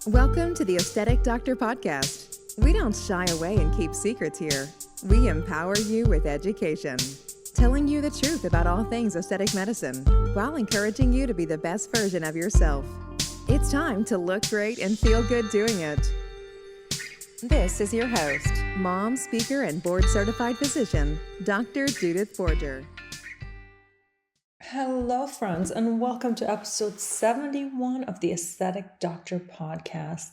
Welcome to the Aesthetic Doctor Podcast. We don't shy away and keep secrets here. We empower you with education, telling you the truth about all things aesthetic medicine while encouraging you to be the best version of yourself. It's time to look great and feel good doing it. This is your host, mom, speaker, and board-certified physician, Dr. Judith Borger. Hello, friends, and welcome to episode 71 of the Aesthetic Doctor Podcast.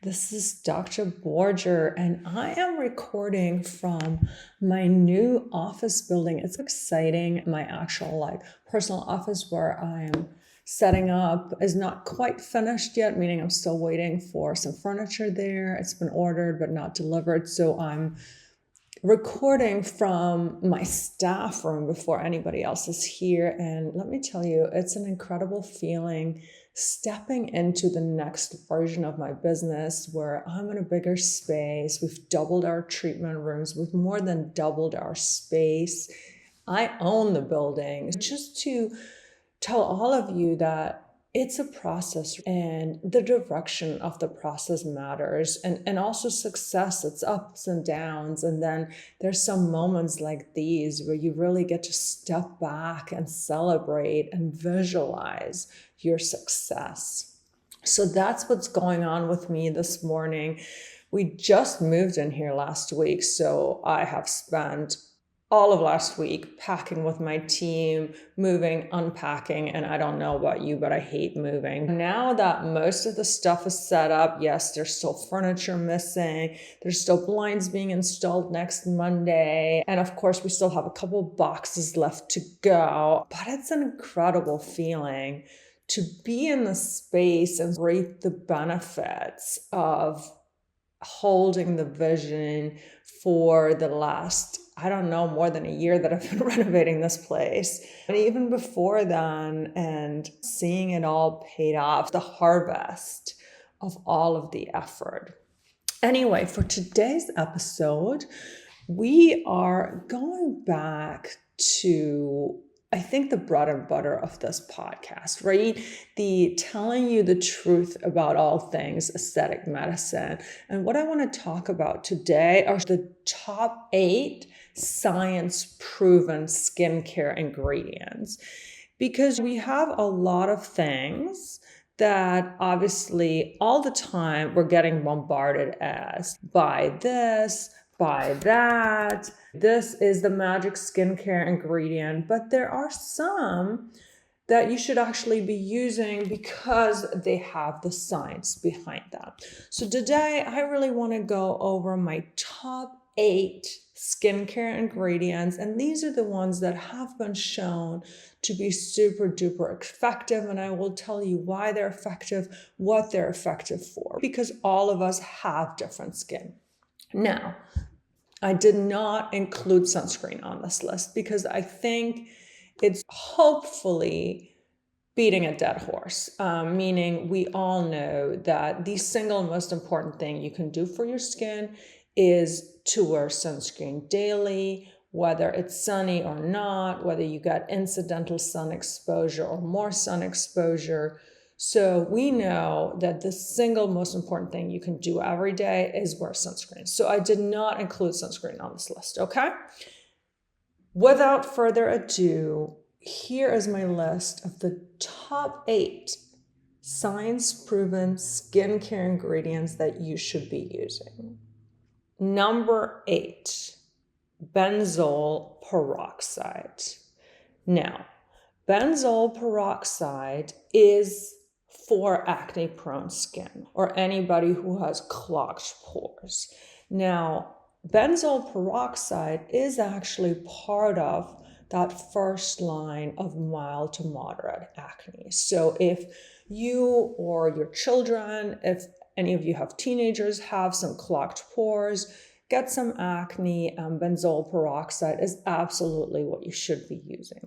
This is Dr. Borger, and I am recording from my new office building. It's exciting. My actual personal office where I am setting up is not quite finished yet, meaning I'm still waiting for some furniture there. It's been ordered but not delivered, so I'm recording from my staff room before anybody else is here. And let me tell you, it's an incredible feeling stepping into the next version of my business where I'm in a bigger space. We've doubled our treatment rooms. We've more than doubled our space. I own the building. Just to tell all of you that it's a process and the direction of the process matters, and also success. It's ups and downs. And then there's some moments like these where you really get to step back and celebrate and visualize your success. So that's what's going on with me this morning. We just moved in here last week, so I have spent all of last week packing with my team, moving, unpacking, and I don't know about you, but I hate moving. Now that most of the stuff is set up, yes, there's still furniture missing, there's still blinds being installed next Monday, and of course we still have a couple boxes left to go, but it's an incredible feeling to be in the space and reap the benefits of holding the vision for the last, more than a year that I've been renovating this place. And even before then, and seeing it all paid off, the harvest of all of the effort. Anyway, for today's episode, we are going back to, I think, the bread and butter of this podcast, right? The telling you the truth about all things aesthetic medicine. And what I want to talk about today are the top 8 science-proven skincare ingredients. Because we have a lot of things that obviously all the time we're getting bombarded as, buy this, buy that. This is the magic skincare ingredient, but there are some that you should actually be using because they have the science behind them. So today I really want to go over my top 8 skincare ingredients, and these are the ones that have been shown to be super duper effective, and I will tell you why they're effective, what they're effective for, because all of us have different skin. Now, I did not include sunscreen on this list because I think it's hopefully beating a dead horse, meaning we all know that the single most important thing you can do for your skin is to wear sunscreen daily, whether it's sunny or not, whether you got incidental sun exposure or more sun exposure. So we know that the single most important thing you can do every day is wear sunscreen. So I did not include sunscreen on this list, okay? Without further ado, here is my list of the top 8 science-proven skincare ingredients that you should be using. Number 8, benzoyl peroxide. Now, benzoyl peroxide is for acne-prone skin or anybody who has clogged pores. Now, benzoyl peroxide is actually part of that first line of mild to moderate acne. So if you or your children, if any of you have teenagers, have some clogged pores, get some acne, benzoyl peroxide is absolutely what you should be using.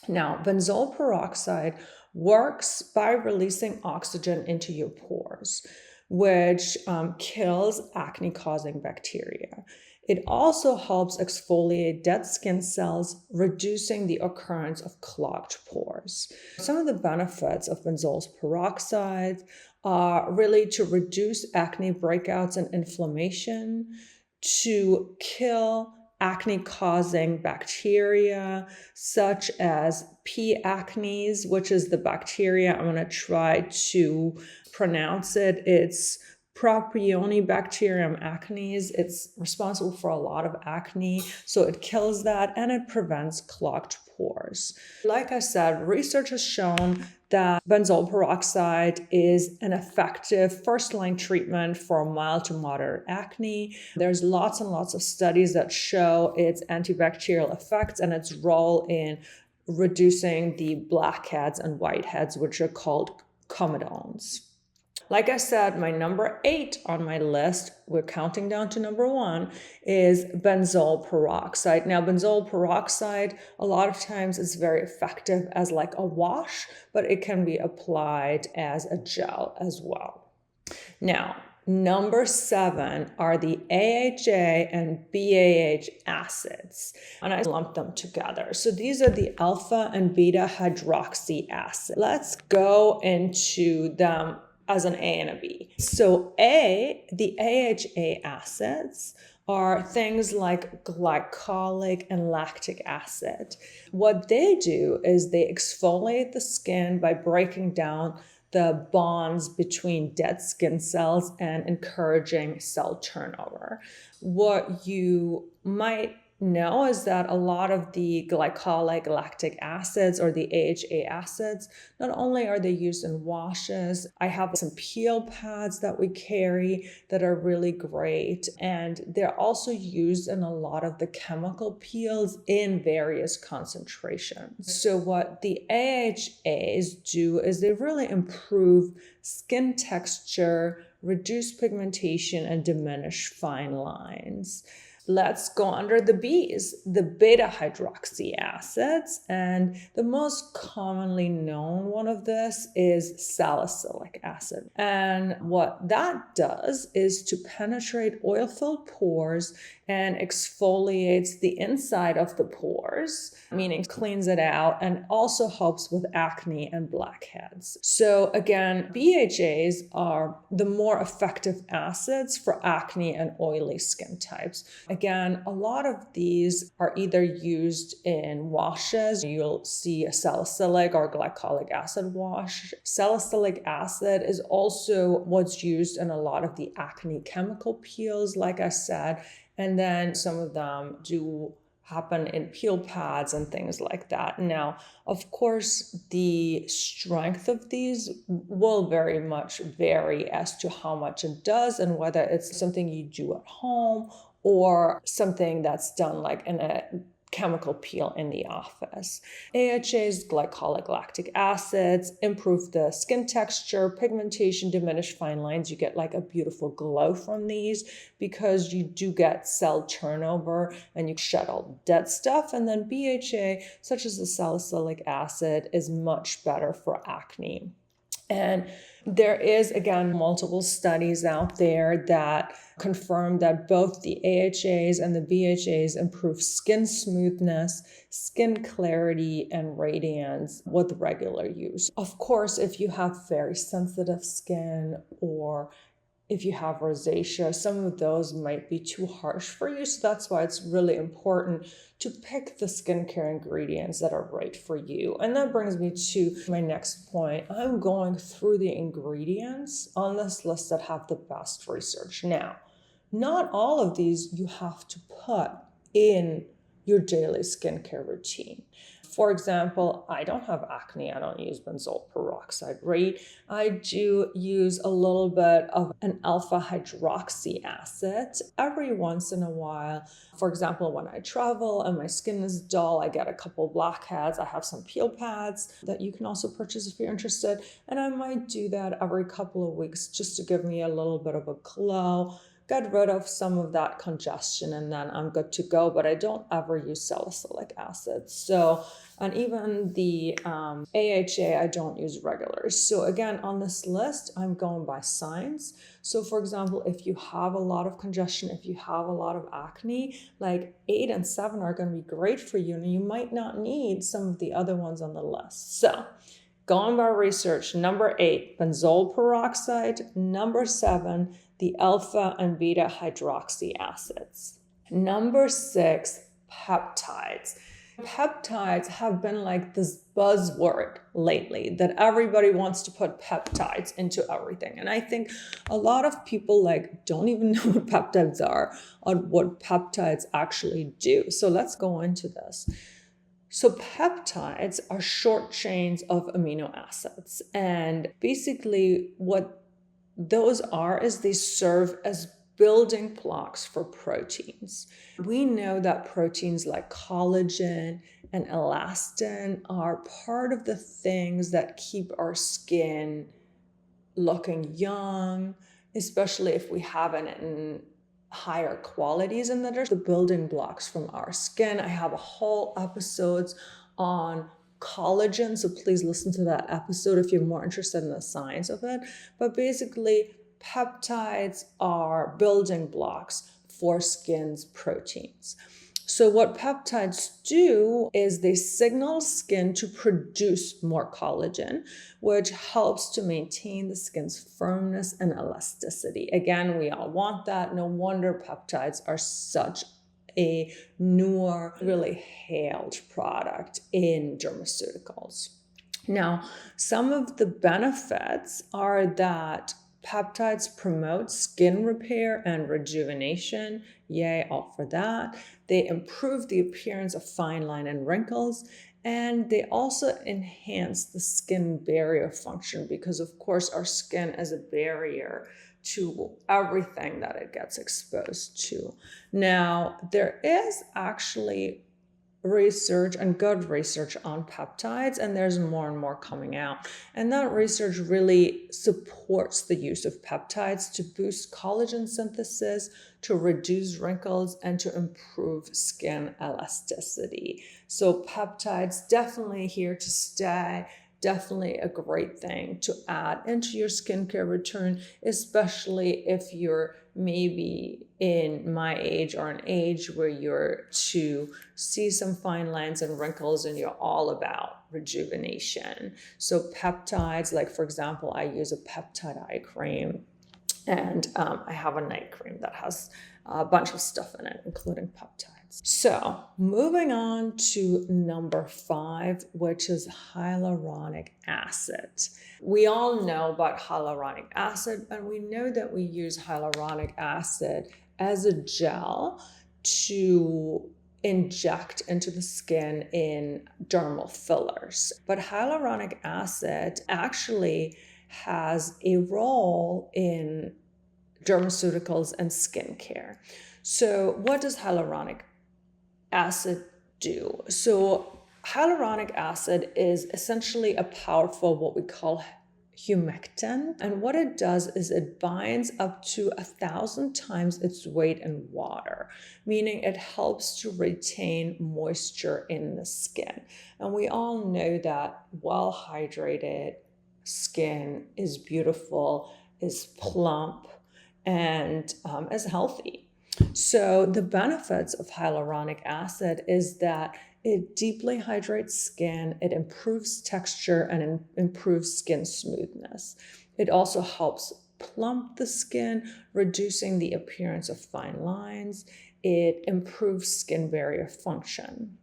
Now, benzoyl peroxide works by releasing oxygen into your pores, which kills acne-causing bacteria. It also helps exfoliate dead skin cells, reducing the occurrence of clogged pores. Some of the benefits of benzoyl peroxide are really to reduce acne breakouts and inflammation, to kill acne-causing bacteria such as P. acnes, which is the bacteria. I'm going to try to pronounce it. It's Propionibacterium acnes. It's responsible for a lot of acne, so it kills that and it prevents clogged pores. Like I said, research has shown that benzoyl peroxide is an effective first-line treatment for mild to moderate acne. There's lots and lots of studies that show its antibacterial effects and its role in reducing the blackheads and whiteheads, which are called comedones. Like I said, my number 8 on my list, we're counting down to number 1, is benzoyl peroxide. Now, benzoyl peroxide, a lot of times is very effective as like a wash, but it can be applied as a gel as well. Now, number 7 are the AHA and BAH acids, and I lumped them together. So these are the alpha and beta hydroxy acid. Let's go into them as an A and a B. So the AHA acids are things like glycolic and lactic acid. What they do is they exfoliate the skin by breaking down the bonds between dead skin cells and encouraging cell turnover. What you might know is that a lot of the glycolic lactic acids or the AHA acids, not only are they used in washes, I have some peel pads that we carry that are really great, and they're also used in a lot of the chemical peels in various concentrations. So what the AHAs do is they really improve skin texture, reduce pigmentation, and diminish fine lines. Let's go under the B's, the beta hydroxy acids. And the most commonly known one of this is salicylic acid. And what that does is to penetrate oil-filled pores and exfoliates the inside of the pores, meaning cleans it out, and also helps with acne and blackheads. So again, BHAs are the more effective acids for acne and oily skin types. Again, a lot of these are either used in washes. You'll see a salicylic or glycolic acid wash. Salicylic acid is also what's used in a lot of the acne chemical peels, like I said. And then some of them do happen in peel pads and things like that. Now, of course, the strength of these will very much vary as to how much it does and whether it's something you do at home or something that's done like in a chemical peel in the office. AHAs, glycolic lactic acids, improve the skin texture, pigmentation, diminish fine lines. You get like a beautiful glow from these because you do get cell turnover and you shed all dead stuff. And then BHA, such as the salicylic acid, is much better for acne. And there is, again, multiple studies out there that confirm that both the AHAs and the BHAs improve skin smoothness, skin clarity, and radiance with regular use. Of course, if you have very sensitive skin or if you have rosacea, some of those might be too harsh for you. So that's why it's really important to pick the skincare ingredients that are right for you. And that brings me to my next point. I'm going through the ingredients on this list that have the best research. Now, not all of these you have to put in your daily skincare routine. For example, I don't have acne. I don't use benzoyl peroxide, right? I do use a little bit of an alpha hydroxy acid every once in a while. For example, when I travel and my skin is dull, I get a couple blackheads. I have some peel pads that you can also purchase if you're interested. And I might do that every couple of weeks just to give me a little bit of a glow. get rid of some of that congestion and then I'm good to go. But I don't ever use salicylic acid. And even the AHA, I don't use regulars. So again, on this list, I'm going by science. So for example, if you have a lot of congestion, if you have a lot of acne, like 8 and 7 are going to be great for you, and you might not need some of the other ones on the list. So going by research, number 8, benzoyl peroxide. Number 7, the alpha and beta hydroxy acids. Number 6, peptides. Peptides have been like this buzzword lately that everybody wants to put peptides into everything. And I think a lot of people don't even know what peptides are or what peptides actually do. So let's go into this. So peptides are short chains of amino acids. And basically what those are is they serve as building blocks for proteins. We know that proteins like collagen and elastin are part of the things that keep our skin looking young, especially if we have it in higher qualities, and that are the building blocks from our skin. I have a whole episode on collagen, so please listen to that episode if you're more interested in the science of it. But basically, peptides are building blocks for skin's proteins. So what peptides do is they signal skin to produce more collagen, which helps to maintain the skin's firmness and elasticity. Again, we all want that. No wonder peptides are such a newer, really hailed product in dermaceuticals. Now, some of the benefits are that peptides promote skin repair and rejuvenation. Yay, all for that. They improve the appearance of fine line and wrinkles, and they also enhance the skin barrier function because, of course, our skin is a barrier to everything that it gets exposed to. Now, there is actually research and good research on peptides, and there's more and more coming out. And that research really supports the use of peptides to boost collagen synthesis, to reduce wrinkles, and to improve skin elasticity. So peptides definitely here to stay. Definitely a great thing to add into your skincare routine, especially if you're maybe in my age or an age where you're to see some fine lines and wrinkles and you're all about rejuvenation. So peptides, like for example, I use a peptide eye cream, and I have a night cream that has a bunch of stuff in it, including peptides. So moving on to number 5, which is hyaluronic acid. We all know about hyaluronic acid, and we know that we use hyaluronic acid as a gel to inject into the skin in dermal fillers. But hyaluronic acid actually has a role in dermaceuticals and skincare. So what does hyaluronic acid do? So hyaluronic acid is essentially a powerful, what we call humectant. And what it does is it binds up to 1,000 times its weight in water, meaning it helps to retain moisture in the skin. And we all know that well-hydrated skin is beautiful, is plump, and is healthy. So the benefits of hyaluronic acid is that it deeply hydrates skin, it improves texture, and improves skin smoothness. It also helps plump the skin, reducing the appearance of fine lines. It improves skin barrier function.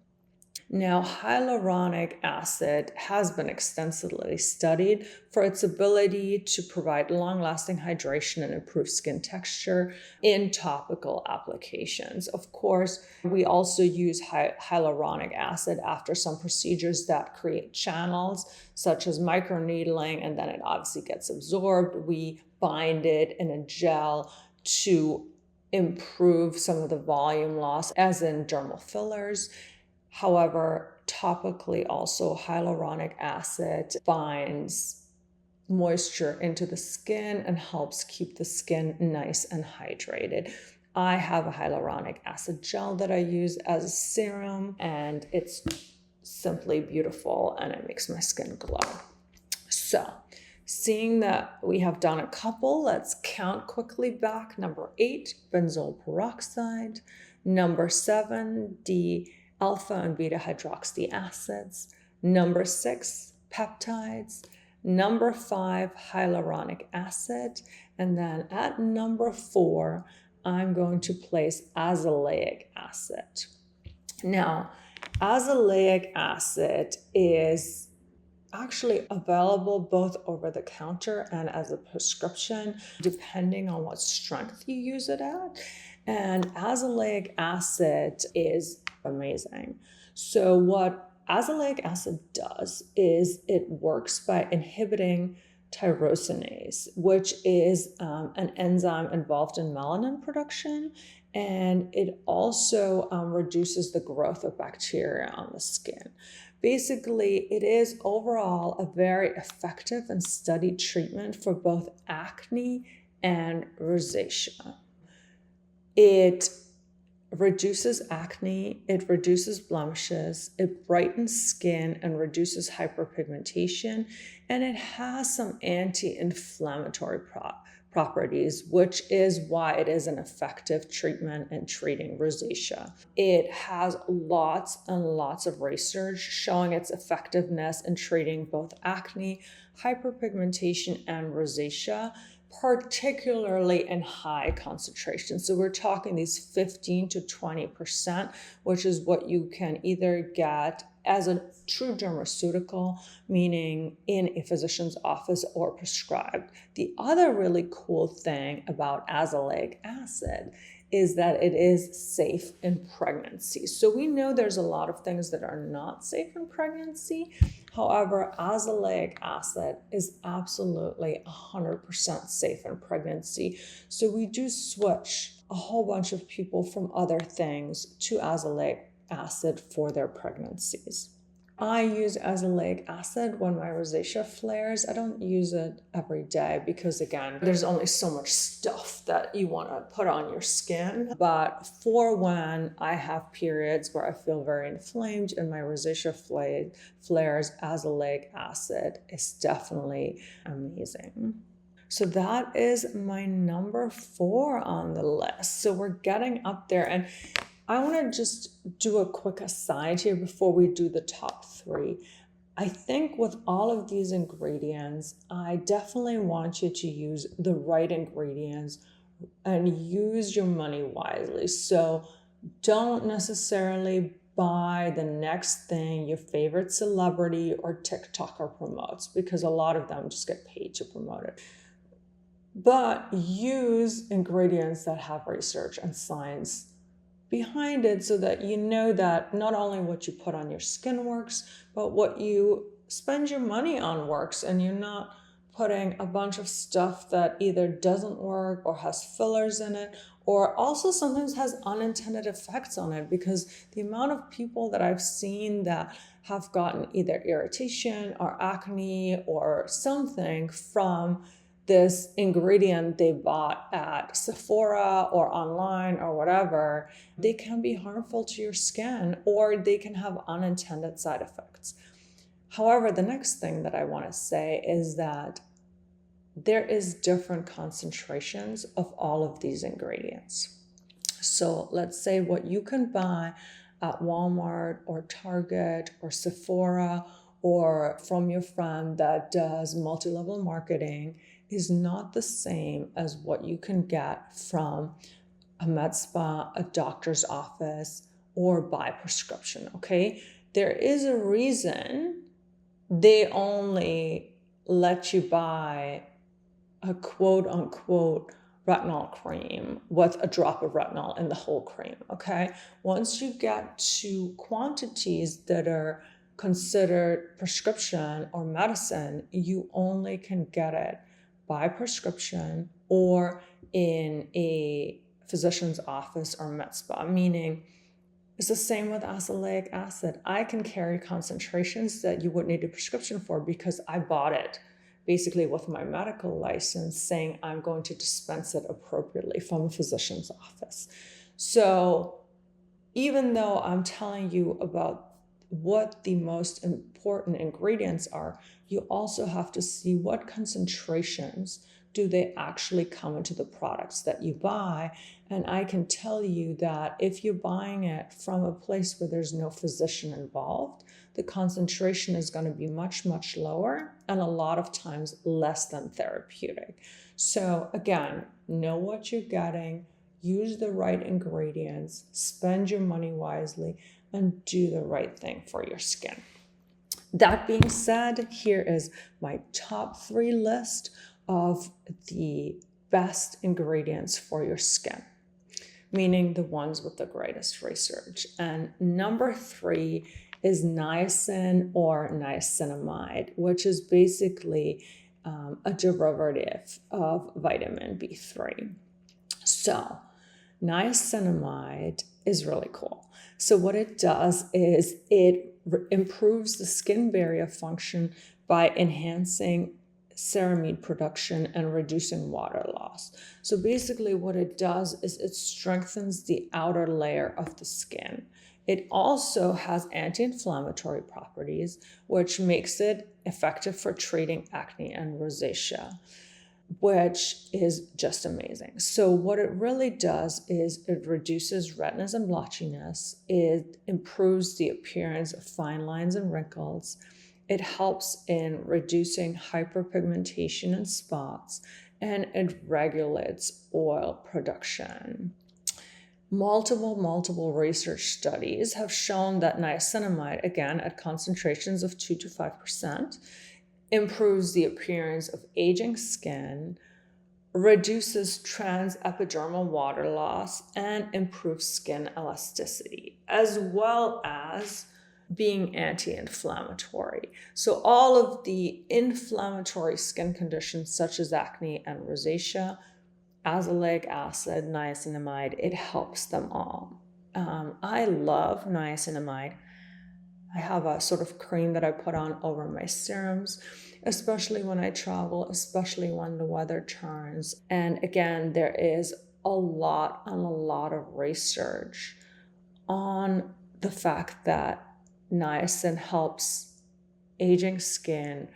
Now, hyaluronic acid has been extensively studied for its ability to provide long-lasting hydration and improve skin texture in topical applications. Of course, we also use hyaluronic acid after some procedures that create channels, such as microneedling, and then it obviously gets absorbed. We bind it in a gel to improve some of the volume loss, as in dermal fillers. However, topically also hyaluronic acid binds moisture into the skin and helps keep the skin nice and hydrated. I have a hyaluronic acid gel that I use as a serum, and it's simply beautiful and it makes my skin glow. So, seeing that we have done a couple, let's count quickly back. Number 8, benzoyl peroxide. Number 7, the alpha and beta hydroxy acids. Number 6, peptides. Number 5, hyaluronic acid. And then at number 4, I'm going to place azelaic acid. Now, azelaic acid is actually available both over the counter and as a prescription, depending on what strength you use it at. And azelaic acid is amazing. So what azelaic acid does is it works by inhibiting tyrosinase, which is an enzyme involved in melanin production, and it also reduces the growth of bacteria on the skin. Basically, it is overall a very effective and studied treatment for both acne and rosacea. It reduces acne, it reduces blemishes, it brightens skin and reduces hyperpigmentation, and it has some anti-inflammatory properties, which is why it is an effective treatment in treating rosacea. It has lots and lots of research showing its effectiveness in treating both acne, hyperpigmentation, and rosacea, particularly in high concentration. So we're talking these 15 to 20%, which is what you can either get as a true dermaceutical, meaning in a physician's office or prescribed. The other really cool thing about azelaic acid is that it is safe in pregnancy. So we know there's a lot of things that are not safe in pregnancy. However, azelaic acid is absolutely 100% safe in pregnancy. So we do switch a whole bunch of people from other things to azelaic acid for their pregnancies. I use azelaic acid when my rosacea flares. I don't use it every day because, again, there's only so much stuff that you want to put on your skin. But for when I have periods where I feel very inflamed and my rosacea flares, azelaic acid is definitely amazing. So that is my number 4 on the list. So we're getting up there, and I want to just do a quick aside here before we do the top 3. I think with all of these ingredients, I definitely want you to use the right ingredients and use your money wisely. So don't necessarily buy the next thing your favorite celebrity or TikToker promotes, because a lot of them just get paid to promote it. But use ingredients that have research and science behind it so that you know that not only what you put on your skin works, but what you spend your money on works, and you're not putting a bunch of stuff that either doesn't work or has fillers in it, or also sometimes has unintended effects on it, because the amount of people that I've seen that have gotten either irritation or acne or something from this ingredient they bought at Sephora or online or whatever, they can be harmful to your skin, or they can have unintended side effects. However, the next thing that I want to say is that there is different concentrations of all of these ingredients. So let's say what you can buy at Walmart or Target or Sephora or from your friend that does multi-level marketing is not the same as what you can get from a med spa, a doctor's office, or by prescription, okay? There is a reason they only let you buy a quote-unquote retinol cream with a drop of retinol in the whole cream, okay? Once you get to quantities that are considered prescription or medicine, you only can get it by prescription or in a physician's office or med spa, meaning it's the same with azelaic acid. I can carry concentrations that you wouldn't need a prescription for because I bought it basically with my medical license saying I'm going to dispense it appropriately from a physician's office. So even though I'm telling you about what the most important ingredients are, you also have to see what concentrations do they actually come into the products that you buy. And I can tell you that if you're buying it from a place where there's no physician involved, the concentration is going to be much, much lower and a lot of times less than therapeutic. So again, know what you're getting, use the right ingredients, spend your money wisely, and do the right thing for your skin. That being said, here is my top 3 list of the best ingredients for your skin, meaning the ones with the greatest research. And number 3 is niacin or niacinamide, which is basically a derivative of vitamin B3. So niacinamide is really cool. So what it does is it improves the skin barrier function by enhancing ceramide production and reducing water loss. So basically what it does is it strengthens the outer layer of the skin. It also has anti-inflammatory properties, which makes it effective for treating acne and rosacea, which is just amazing. So what it really does is it reduces redness and blotchiness. It improves the appearance of fine lines and wrinkles. It helps in reducing hyperpigmentation and spots, and it regulates oil production. Multiple research studies have shown that niacinamide, again at concentrations of 2 to 5%, improves the appearance of aging skin, reduces transepidermal water loss, and improves skin elasticity, as well as being anti-inflammatory. So all of the inflammatory skin conditions such as acne and rosacea, azelaic acid, niacinamide, it helps them all. I love niacinamide. I have a sort of cream that I put on over my serums, especially when I travel, especially when the weather turns. And again, there is a lot of research on the fact that niacin helps aging skin,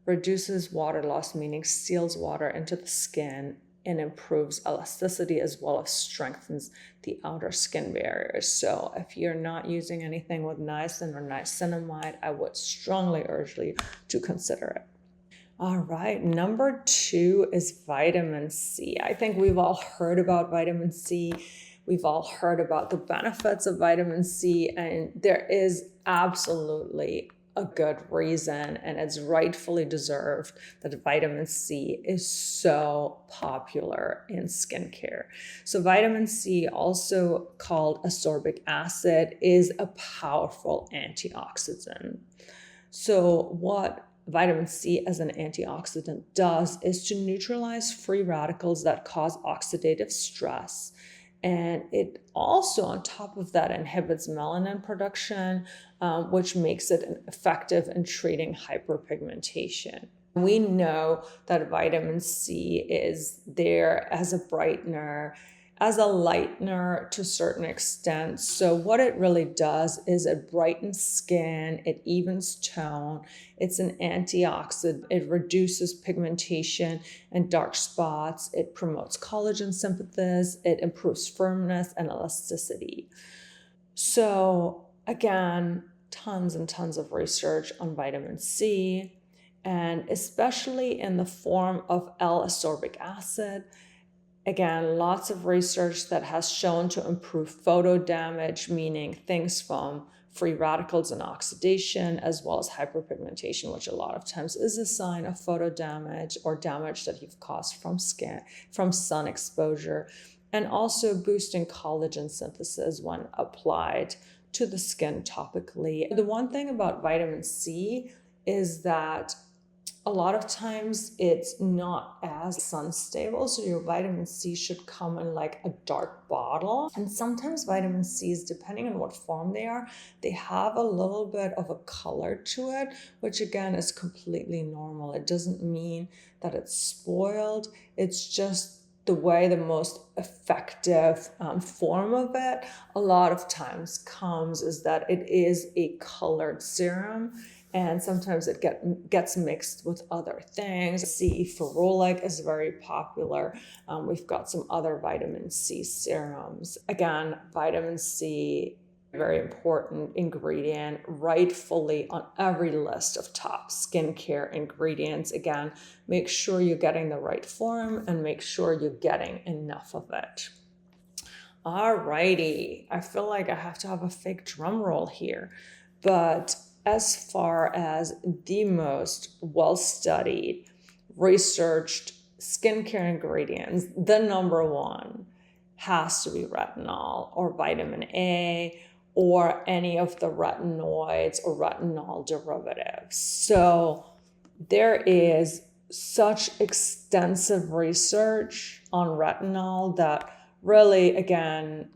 reduces water loss, meaning seals water into the skin, and improves elasticity as well as strengthens the outer skin barriers. So if you're not using anything with niacin or niacinamide, I would strongly urge you to consider it. All right, number 2 is vitamin C. I think we've all heard about vitamin C. We've all heard about the benefits of vitamin C, and there is absolutely a good reason, and it's rightfully deserved, that vitamin C is so popular in skincare. So vitamin C, also called ascorbic acid, is a powerful antioxidant. So what vitamin C as an antioxidant does is to neutralize free radicals that cause oxidative stress. And it also, on top of that, inhibits melanin production, which makes it effective in treating hyperpigmentation. We know that vitamin C is there as a brightener, as a lightener to a certain extent. So what it really does is it brightens skin, it evens tone, it's an antioxidant, it reduces pigmentation and dark spots, it promotes collagen synthesis, it improves firmness and elasticity. So again, tons and tons of research on vitamin C, and especially in the form of L-ascorbic acid. Again, lots of research that has shown to improve photo damage, meaning things from free radicals and oxidation, as well as hyperpigmentation, which a lot of times is a sign of photo damage or damage that you've caused from sun exposure, and also boosting collagen synthesis when applied to the skin topically. The one thing about vitamin C is that A lot of times it's not as sun stable, so your vitamin C should come in like a dark bottle. And sometimes vitamin C's, depending on what form they are, they have a little bit of a color to it, which again is completely normal. It doesn't mean that it's spoiled. It's just the way the most effective form of it a lot of times comes is that it is a colored serum. And sometimes it gets mixed with other things. C ferulic is very popular. We've got some other vitamin C serums. Again, vitamin C, very important ingredient, rightfully on every list of top skincare ingredients. Again, make sure you're getting the right form and make sure you're getting enough of it. Alrighty, I feel like I have to have a fake drum roll here, but as far as the most well-studied, researched skincare ingredients, the number one has to be retinol or vitamin A or any of the retinoids or retinol derivatives. So there is such extensive research on retinol that really, again,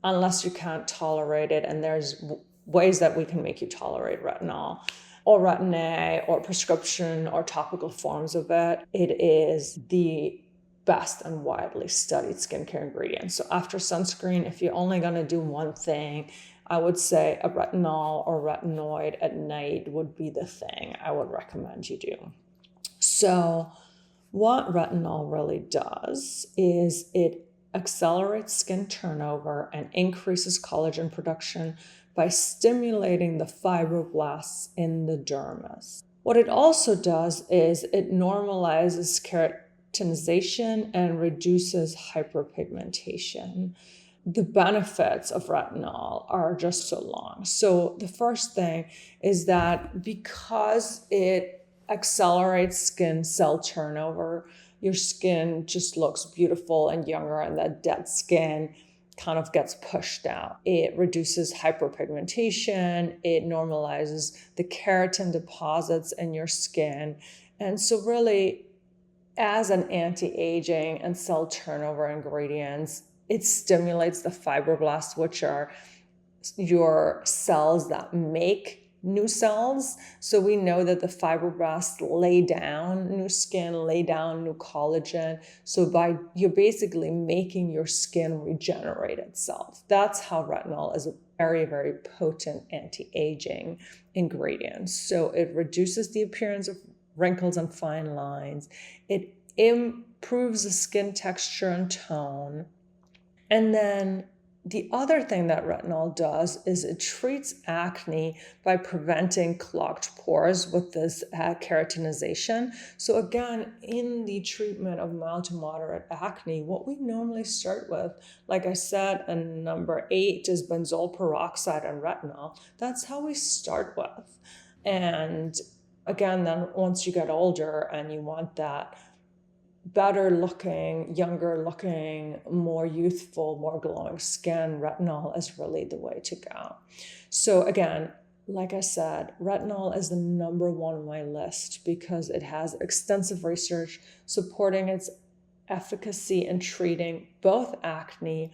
unless you can't tolerate it, and there's ways that we can make you tolerate retinol or retin A or prescription or topical forms of it, it is the best and widely studied skincare ingredient. So after sunscreen, if you're only going to do one thing, I would say a retinol or retinoid at night would be the thing I would recommend you do. So what retinol really does is it accelerates skin turnover and increases collagen production by stimulating the fibroblasts in the dermis. What it also does is it normalizes keratinization and reduces hyperpigmentation. The benefits of retinol are just so long. So the first thing is that because it accelerates skin cell turnover, your skin just looks beautiful and younger, and that dead skin kind of gets pushed out. It reduces hyperpigmentation. It normalizes the keratin deposits in your skin. And so really, as an anti-aging and cell turnover ingredients, it stimulates the fibroblasts, which are your cells that make new cells. So we know that the fibroblasts lay down new skin, lay down new collagen. So you're basically making your skin regenerate itself. That's how retinol is a very, very potent anti-aging ingredient. So it reduces the appearance of wrinkles and fine lines. It improves the skin texture and tone. And then the other thing that retinol does is it treats acne by preventing clogged pores with this keratinization. So again, in the treatment of mild to moderate acne, what we normally start with, like I said, and number 8 is benzoyl peroxide and retinol. That's how we start with. And again, then once you get older and you want that better looking, younger looking, more youthful, more glowing skin, retinol is really the way to go. So again, like I said, retinol is the number one on my list because it has extensive research supporting its efficacy in treating both acne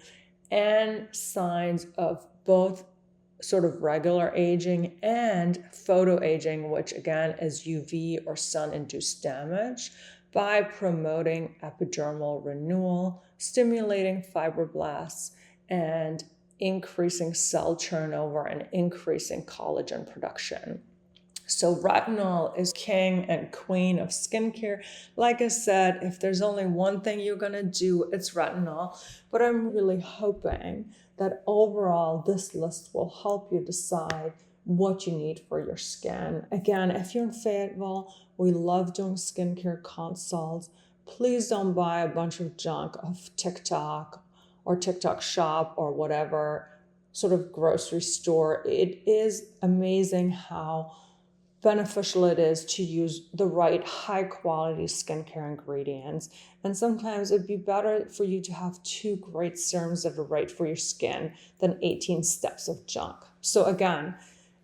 and signs of both sort of regular aging and photoaging, which again is UV or sun-induced damage, by promoting epidermal renewal, stimulating fibroblasts, and increasing cell turnover and increasing collagen production. So retinol is king and queen of skincare. Like I said, if there's only one thing you're going to do, it's retinol. But I'm really hoping that overall this list will help you decide what you need for your skin. Again, if you're in Fayetteville, we love doing skincare consults. Please don't buy a bunch of junk of TikTok or TikTok shop or whatever sort of grocery store. It is amazing how beneficial it is to use the right high quality skincare ingredients. And sometimes it'd be better for you to have 2 great serums that are right for your skin than 18 steps of junk. So again,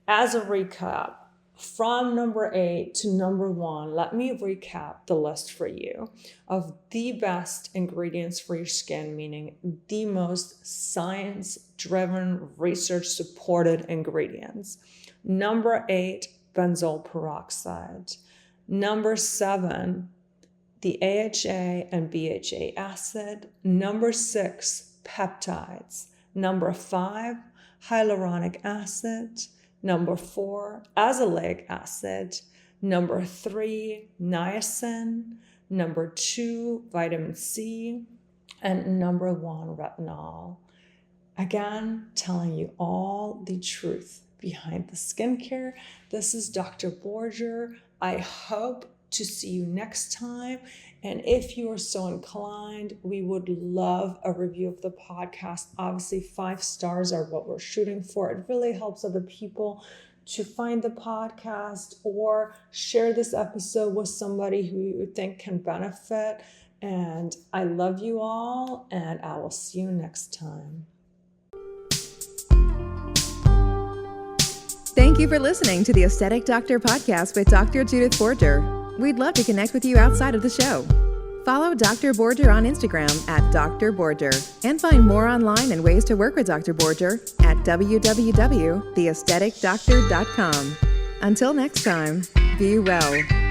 as a recap, From number 8 to number 1, let me recap the list for you of the best ingredients for your skin, meaning the most science-driven, research-supported ingredients. Number 8, benzoyl peroxide. Number 7, the AHA and BHA acid. Number 6, peptides. Number 5, hyaluronic acid. Number 4, azelaic acid. Number 3, niacin. Number 2, vitamin C. And number 1, retinol. Again, telling you all the truth behind the skincare. This is Dr. Borger. I hope to see you next time. And if you are so inclined, we would love a review of the podcast. Obviously, 5 stars are what we're shooting for. It really helps other people to find the podcast, or share this episode with somebody who you think can benefit. And I love you all, and I will see you next time. Thank you for listening to the Aesthetic Doctor Podcast with Dr. Judith Borger. We'd love to connect with you outside of the show. Follow Dr. Borger on Instagram at Dr. Borger, and find more online and ways to work with Dr. Borger at www.theaestheticdoctor.com. Until next time, be well.